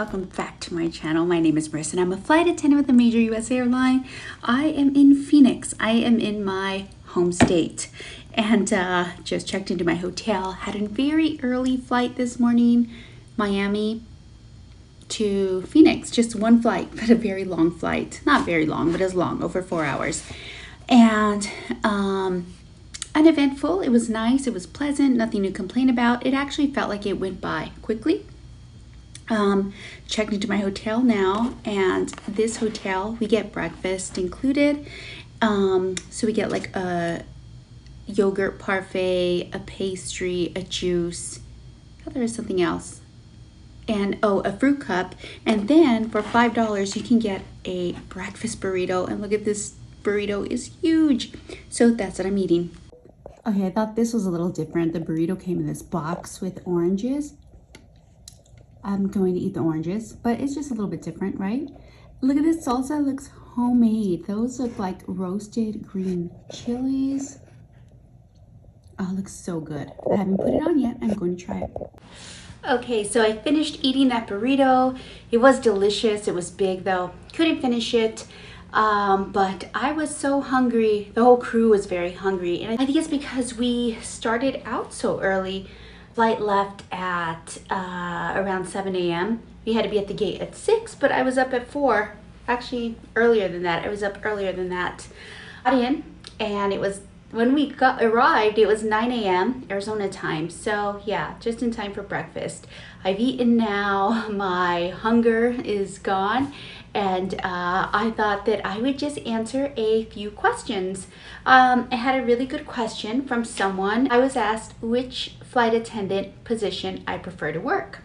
welcome back to my channel. My name is Marissa and I'm a flight attendant with a major US airline. I am in Phoenix. I am in my home state and just checked into my hotel. Had a very early flight this morning, Miami to Phoenix. Just one flight, but a very long flight. Not very long, but it was long, over 4 hours. And uneventful. It was nice. It was pleasant. Nothing to complain about. It actually felt like it went by quickly. Checked into my hotel now, and this hotel we get breakfast included. So we get like a yogurt parfait, a pastry, a juice. Oh, there is something else, and a fruit cup. And then for $5 you can get a breakfast burrito. And look at this burrito, is huge. So that's what I'm eating. Okay, I thought this was a little different. The burrito came in this box with oranges. I'm going to eat the oranges, but it's just a little bit different, right? Look at this salsa, it looks homemade. Those look like roasted green chilies. Oh, it looks so good. I haven't put it on yet. I'm going to try it. Okay, so I finished eating that burrito. It was delicious. It was big though. Couldn't finish it. But I was so hungry. The whole crew was very hungry. And I think it's because we started out so early. Flight left at around 7 a.m. We had to be at the gate at 6, but I was up at 4. Actually, earlier than that. I was up earlier than that. Got in, and it was, when we arrived, it was 9 a.m. Arizona time. So yeah, just in time for breakfast. I've eaten now. My hunger is gone. And I thought that I would just answer a few questions. I had a really good question from someone. I was asked which flight attendant position I prefer to work.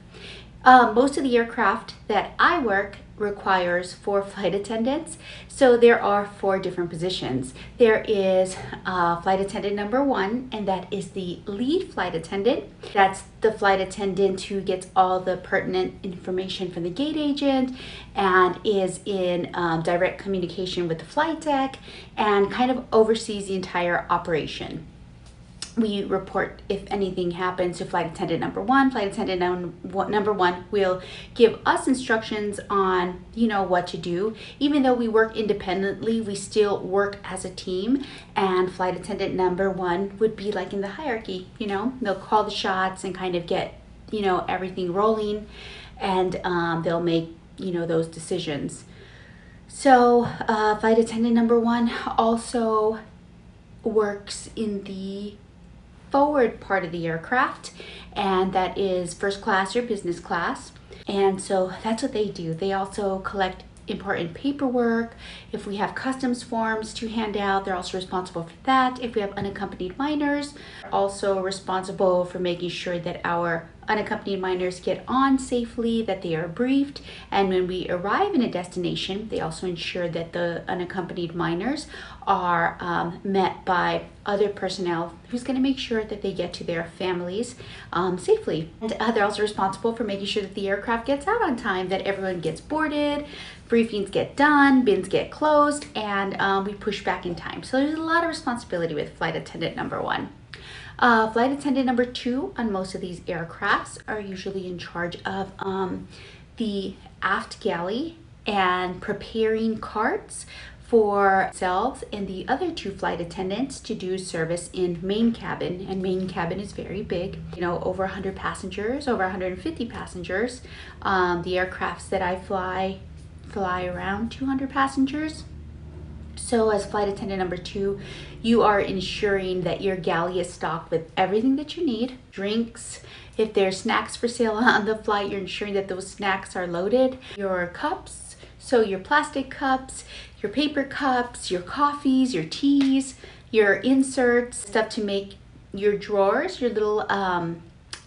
Most of the aircraft that I work requires 4 flight attendants. So there are 4 different positions. There is flight attendant number 1, and that is the lead flight attendant. That's the flight attendant who gets all the pertinent information from the gate agent and is in direct communication with the flight deck and kind of oversees the entire operation. We report if anything happens to flight attendant number 1. Flight attendant number 1 will give us instructions on, what to do. Even though we work independently, we still work as a team. And flight attendant number 1 would be like in the hierarchy, they'll call the shots and kind of get, everything rolling. And they'll make, those decisions. So flight attendant number 1 also works in the forward part of the aircraft, and that is first class or business class. And so that's what they do. They also collect important paperwork. If we have customs forms to hand out, they're also responsible for that. If we have unaccompanied minors, they're also responsible for making sure that our unaccompanied minors get on safely, that they are briefed, and when we arrive in a destination, they also ensure that the unaccompanied minors are met by other personnel who's going to make sure that they get to their families safely. And they're also responsible for making sure that the aircraft gets out on time, that everyone gets boarded, briefings get done, bins get closed, and we push back in time. So there's a lot of responsibility with flight attendant number 1. Flight attendant number 2 on most of these aircrafts are usually in charge of the aft galley and preparing carts for themselves and the other 2 flight attendants to do service in main cabin. And main cabin is very big, over 100 passengers, over 150 passengers. The aircrafts that I fly around 200 passengers. So as flight attendant number 2, you are ensuring that your galley is stocked with everything that you need. Drinks, if there's snacks for sale on the flight, you're ensuring that those snacks are loaded. Your cups, so your plastic cups, your paper cups, your coffees, your teas, your inserts, stuff to make your drawers, your little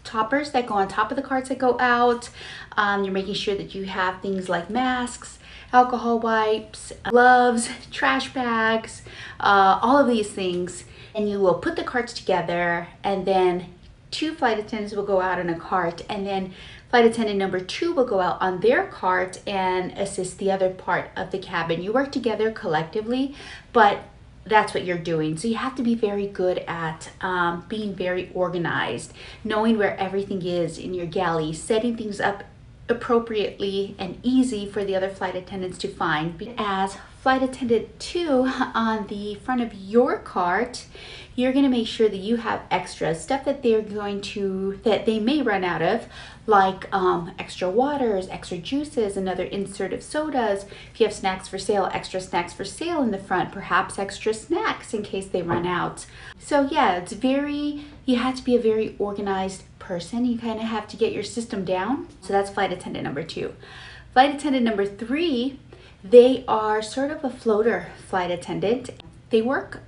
toppers that go on top of the carts that go out. You're making sure that you have things like masks, alcohol wipes, gloves, trash bags, all of these things. And you will put the carts together, and then 2 flight attendants will go out in a cart, and then flight attendant number 2 will go out on their cart and assist the other part of the cabin. You work together collectively, but that's what you're doing. So you have to be very good at being very organized, knowing where everything is in your galley, setting things up appropriately and easy for the other flight attendants to find. As flight attendant 2, on the front of your cart, you're going to make sure that you have extras, stuff that that they may run out of, like extra waters, extra juices, another insert of sodas. If you have snacks for sale, extra snacks for sale in the front, perhaps extra snacks in case they run out. So yeah, you have to be a very organized person. You kind of have to get your system down. So that's flight attendant number 2. Flight attendant number 3, they are sort of a floater flight attendant. They work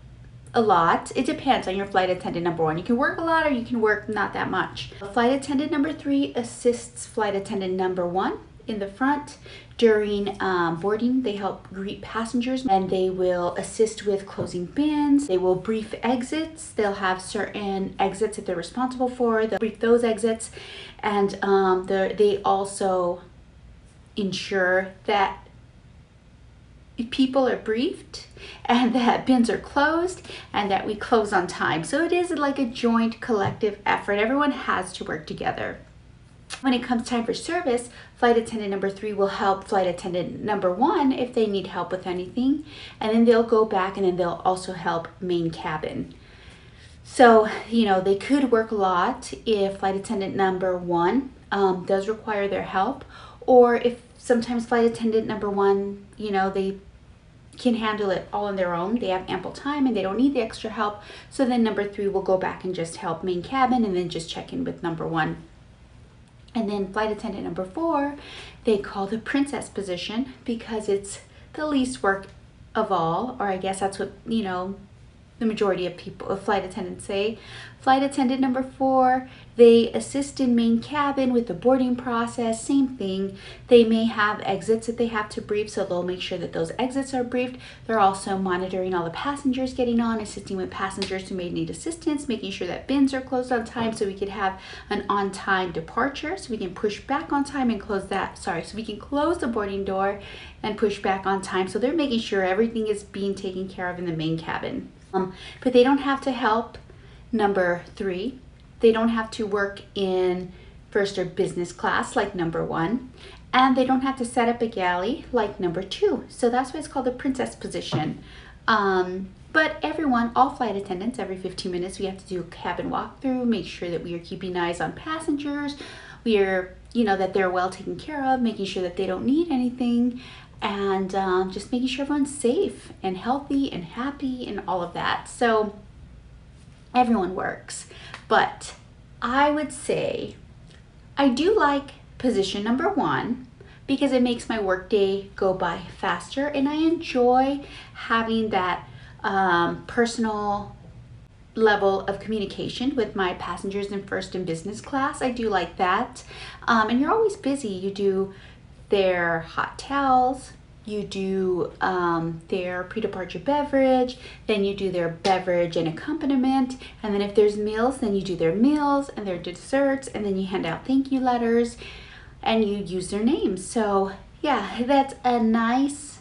a lot. It depends on your flight attendant number 1. You can work a lot or you can work not that much. Flight attendant number 3 assists flight attendant number 1 in the front. During boarding, they help greet passengers, and they will assist with closing bins. They will brief exits. They'll have certain exits that they're responsible for. They'll brief those exits, and they also ensure that people are briefed and that bins are closed and that we close on time. So it is like a joint collective effort. Everyone has to work together. When it comes time for service, flight attendant number 3 will help flight attendant number 1 if they need help with anything, and then they'll go back and then they'll also help main cabin. So, they could work a lot if flight attendant number 1 does require their help, or if sometimes flight attendant number 1, they can handle it all on their own. They have ample time and they don't need the extra help. So then number 3 will go back and just help main cabin and then just check in with number 1. And then flight attendant number 4, they call the princess position because it's the least work of all, or I guess that's what, the majority of flight attendants say. Flight attendant number 4, they assist in main cabin with the boarding process. Same thing. They may have exits that they have to brief, so they'll make sure that those exits are briefed. They're also monitoring all the passengers getting on, assisting with passengers who may need assistance, making sure that bins are closed on time so we could have an on-time departure, so we can push back on time and so we can close the boarding door and push back on time. So they're making sure everything is being taken care of in the main cabin. But they don't have to help number 3. They don't have to work in first or business class like number 1. And they don't have to set up a galley like number 2. So that's why it's called the princess position. But all flight attendants, every 15 minutes, we have to do a cabin walkthrough, make sure that we are keeping eyes on passengers. We are, that they're well taken care of, making sure that they don't need anything. And just making sure everyone's safe and healthy and happy and all of that. So everyone works. But I would say I do like position number 1 because it makes my workday go by faster, and I enjoy having that personal level of communication with my passengers in first and business class. I do like that. And you're always busy. You do their hot towels, you do their pre-departure beverage, then you do their beverage and accompaniment, and then if there's meals, then you do their meals and their desserts, and then you hand out thank you letters and you use their names. So yeah, that's a nice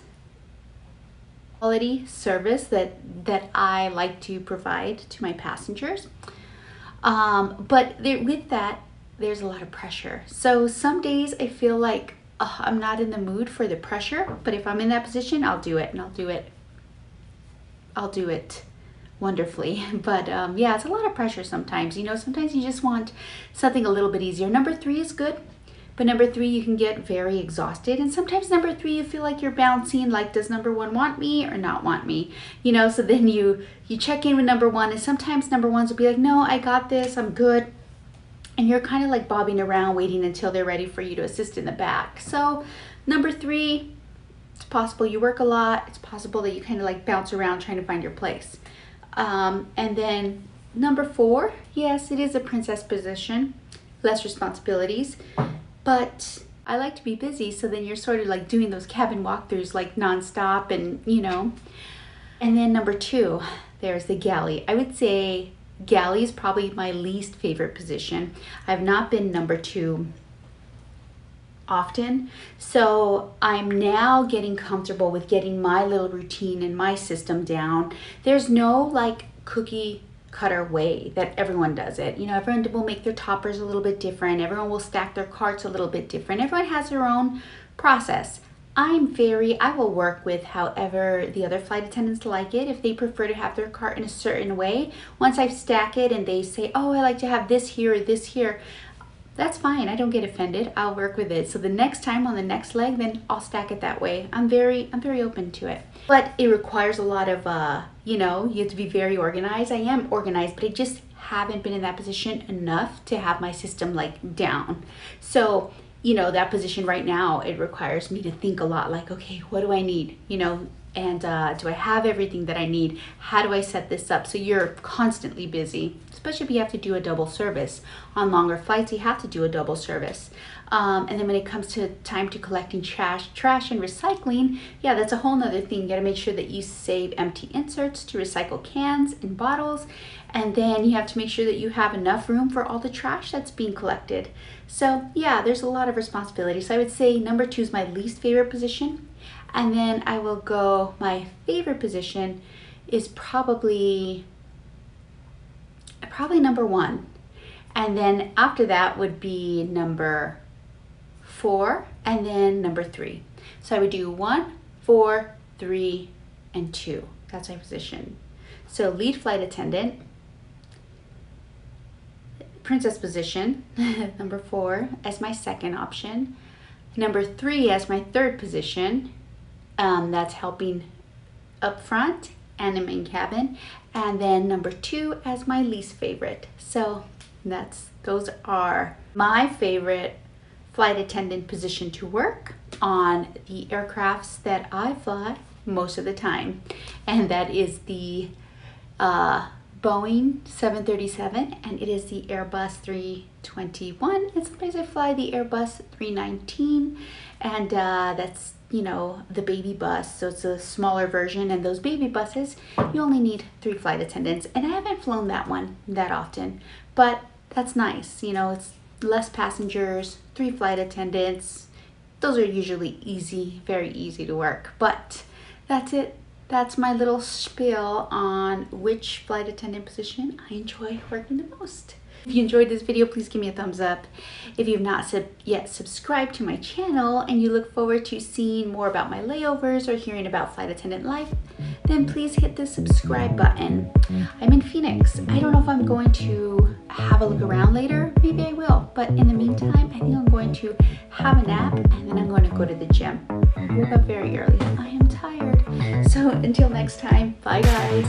quality service that I like to provide to my passengers. But with that, there's a lot of pressure. So some days I feel like I'm not in the mood for the pressure, but if I'm in that position, I'll do it, and I'll do it wonderfully. But yeah, it's a lot of pressure sometimes. Sometimes you just want something a little bit easier. Number 3 is good, but number 3 you can get very exhausted, and sometimes number 3 you feel like you're bouncing, like, does number 1 want me or not want me? So then you check in with number 1, and sometimes number 1s will be like, no, I got this, I'm good. And you're kind of like bobbing around waiting until they're ready for you to assist in the back. So number 3, it's possible you work a lot. It's possible that you kind of like bounce around trying to find your place. And then number 4, yes, it is a princess position, less responsibilities, but I like to be busy. So then you're sort of like doing those cabin walkthroughs like nonstop, and And then number 2, there's the galley. I would say galley is probably my least favorite position. I've not been number 2 often, so I'm now getting comfortable with getting my little routine and my system down. There's no like cookie cutter way that everyone does it. You know, everyone will make their toppers a little bit different. Everyone will stack their carts a little bit different. Everyone has their own process. I will work with however the other flight attendants like it. If they prefer to have their cart in a certain way, once I've stacked it and they say, oh, I like to have this here or this here, that's fine. I don't get offended. I'll work with it. So the next time on the next leg, then I'll stack it that way. I'm very open to it. But it requires a lot of, you know, you have to be very organized. I am organized, but I just haven't been in that position enough to have my system like down. So, you know, that position right now, it requires me to think a lot like, okay, what do I need? You know, and do I have everything that I need? How do I set this up? So you're constantly busy, especially if you have to do a double service. On longer flights, you have to do a double service. And then when it comes to time to collecting trash and recycling, yeah, that's a whole nother thing. You gotta make sure that you save empty inserts to recycle cans and bottles. And then you have to make sure that you have enough room for all the trash that's being collected. So yeah, there's a lot of responsibility. So I would say number 2 is my least favorite position. And then I will go, my favorite position is probably number 1. And then after that would be number 4, and then number 3. So I would do 1, 4, 3, and 2. That's my position. So lead flight attendant, princess position, number 4 as my second option. Number 3 as my third position. That's helping up front and the main cabin. And then number 2 as my least favorite. So those are my favorite flight attendant position to work on the aircrafts that I fly most of the time. And that is the Boeing 737, and it is the Airbus 321, and sometimes I fly the Airbus 319, and that's, you know, the baby bus, so it's a smaller version. And those baby buses, you only need 3 flight attendants, and I haven't flown that one that often, but that's nice. You know, it's less passengers, 3 flight attendants. Those are usually easy, very easy to work. But that's it. That's my little spiel on which flight attendant position I enjoy working the most. If you enjoyed this video, please give me a thumbs up. If you've not yet subscribed to my channel and you look forward to seeing more about my layovers or hearing about flight attendant life, then please hit the subscribe button. I'm in Phoenix. I don't know if I'm going to have a look around later. Maybe I will. But in the meantime, I think I'm going to have a nap and then I'm going to go to the gym. I woke up very early. I am tired. So until next time, bye guys.